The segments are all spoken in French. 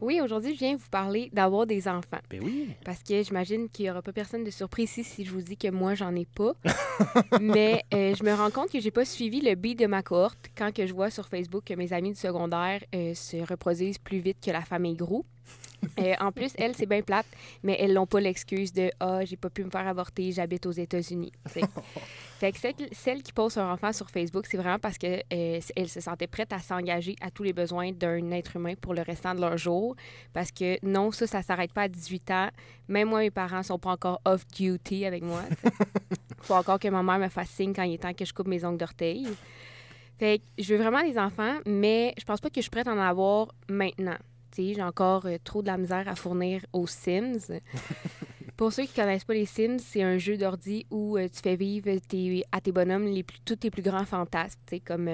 Oui, aujourd'hui, je viens vous parler d'avoir des enfants. Ben oui. Parce que j'imagine qu'il n'y aura pas personne de surpris ici si je vous dis que moi, j'en ai pas. Mais je me rends compte que j'ai pas suivi le beat de ma cohorte quand que je vois sur Facebook que mes amis du secondaire se reproduisent plus vite que la famille Grou. En plus, elles, c'est bien plate, mais elles n'ont pas l'excuse de «Ah, j'ai pas pu me faire avorter, j'habite aux États-Unis». T'sais. Fait que celle qui pose son enfant sur Facebook, c'est vraiment parce qu'elle elle se sentait prête à s'engager à tous les besoins d'un être humain pour le restant de leur jour. Parce que non, ça s'arrête pas à 18 ans. Même moi, mes parents sont pas encore off-duty avec moi. Il faut encore que ma mère me fasse signe quand il est temps que je coupe mes ongles d'orteil. Fait que je veux vraiment des enfants, mais je pense pas que je suis prête à en avoir maintenant. T'sais, j'ai encore trop de la misère à fournir aux Sims. Pour ceux qui connaissent pas les Sims, c'est un jeu d'ordi où tu fais vivre à tes bonhommes tous tes plus grands fantasmes, comme,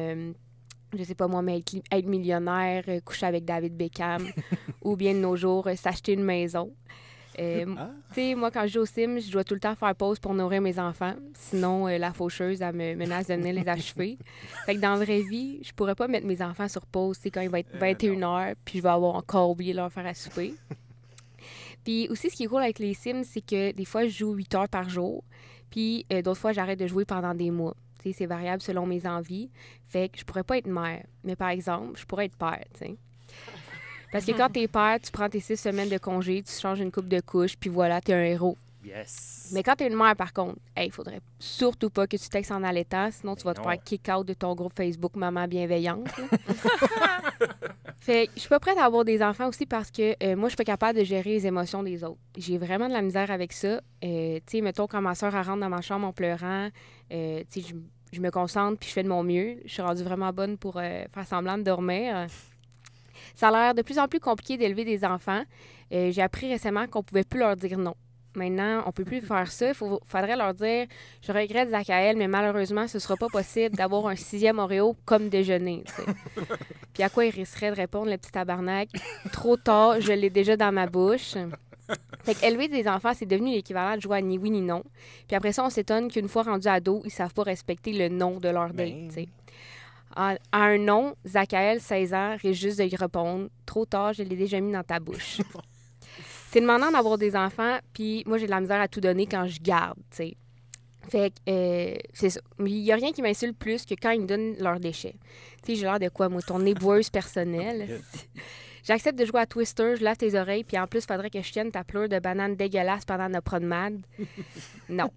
je sais pas moi, mais être millionnaire, coucher avec David Beckham, ou bien de nos jours, s'acheter une maison. Ah. Tu sais, moi, quand je joue aux Sims, je dois tout le temps faire pause pour nourrir mes enfants. Sinon, la faucheuse, elle me menace de venir les achever. Fait que dans la vraie vie, je pourrais pas mettre mes enfants sur pause, quand il va être 21h, puis je vais avoir encore oublié de leur faire à souper. Puis aussi, ce qui est cool avec les Sims, c'est que des fois, je joue 8 heures par jour. Puis d'autres fois, j'arrête de jouer pendant des mois. Tu sais, c'est variable selon mes envies. Fait que je pourrais pas être mère. Mais par exemple, je pourrais être père, tu sais. Parce que quand t'es père, tu prends tes 6 semaines de congé, tu changes une coupe de couche, puis voilà, t'es un héros. Yes. Mais quand t'es une mère, par contre, il faudrait surtout pas que tu textes en allaitant, sinon tu vas te non. faire kick-out de ton groupe Facebook Maman Bienveillante. Fait que je suis pas prête à avoir des enfants aussi parce que moi, je suis pas capable de gérer les émotions des autres. J'ai vraiment de la misère avec ça. Tu sais, mettons, quand ma soeur rentre dans ma chambre en pleurant, tu sais, je me concentre puis je fais de mon mieux. Je suis rendue vraiment bonne pour faire semblant de dormir. Ça a l'air de plus en plus compliqué d'élever des enfants. J'ai appris récemment qu'on pouvait plus leur dire non. Maintenant, on peut plus faire ça. Faudrait leur dire « Je regrette, Zachaël, mais malheureusement, ce sera pas possible d'avoir un 6e Oreo comme déjeuner. » Puis à quoi il risquerait de répondre, le petit tabarnak? « Trop tard, je l'ai déjà dans ma bouche. » Fait qu'élever des enfants, c'est devenu l'équivalent de jouer à ni oui ni non. Puis après ça, on s'étonne qu'une fois rendus ados, ils savent pas respecter le non de leur date, t'sais. À un non, Zachaël, 16 ans, risque juste de y répondre. Trop tard, je l'ai déjà mis dans ta bouche. C'est demandant d'avoir des enfants, puis moi, j'ai de la misère à tout donner quand je garde, tu sais. Fait que, c'est ça. Mais il n'y a rien qui m'insulte plus que quand ils me donnent leurs déchets. Tu sais, j'ai l'air de quoi, moi? Ton éboueuse personnelle. J'accepte de jouer à Twister, je lave tes oreilles, puis en plus, il faudrait que je tienne ta pleure de banane dégueulasse pendant notre promenade. Non.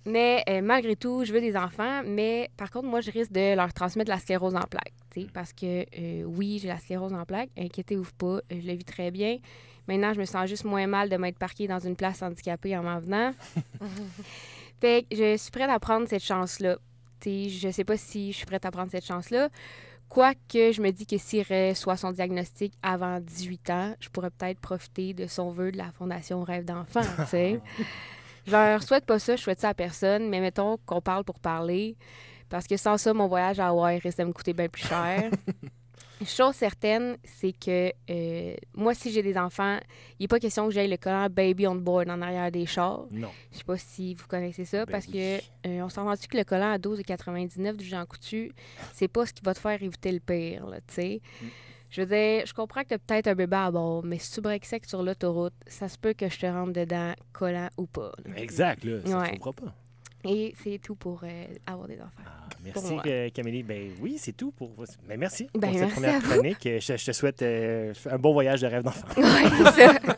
Mais malgré tout, je veux des enfants, mais par contre, moi, je risque de leur transmettre la sclérose en plaques. Parce que oui, j'ai la sclérose en plaques, inquiétez-vous pas, je le vis très bien. Maintenant, je me sens juste moins mal de m'être parquée dans une place handicapée en m'en venant. Fait que je suis prête à prendre cette chance-là. Je sais pas si je suis prête à prendre cette chance-là. Quoique, je me dis que s'il reçoit son diagnostic avant 18 ans, je pourrais peut-être profiter de son vœu de la Fondation Rêve d'enfant, tu sais. Je leur souhaite pas ça, je souhaite ça à personne, mais mettons qu'on parle pour parler, parce que sans ça, mon voyage à Hawaï risque de me coûter bien plus cher. Chose certaine, c'est que moi, si j'ai des enfants, il n'est pas question que j'aille le collant Baby on board en arrière des chars. Non. Je sais pas si vous connaissez ça, Ben parce oui. que on s'en rend-tu que le collant à 12,99 du Jean Coutu, c'est pas ce qui va te faire éviter le pire, là, tu sais. Je veux dire, je comprends que tu as peut-être un bébé à bord, mais si tu breaks sec sur l'autoroute, ça se peut que je te rentre dedans, collant ou pas. Là. Exact, là. Ça ne Ouais. trouvera pas. Et c'est tout pour avoir des enfants. Ah, Pour merci, moi. Camélie. Ben oui, c'est tout pour. Ben merci Ben, pour cette merci première à vous. chronique. Je te souhaite un bon voyage de rêve d'enfant. Ouais, c'est ça.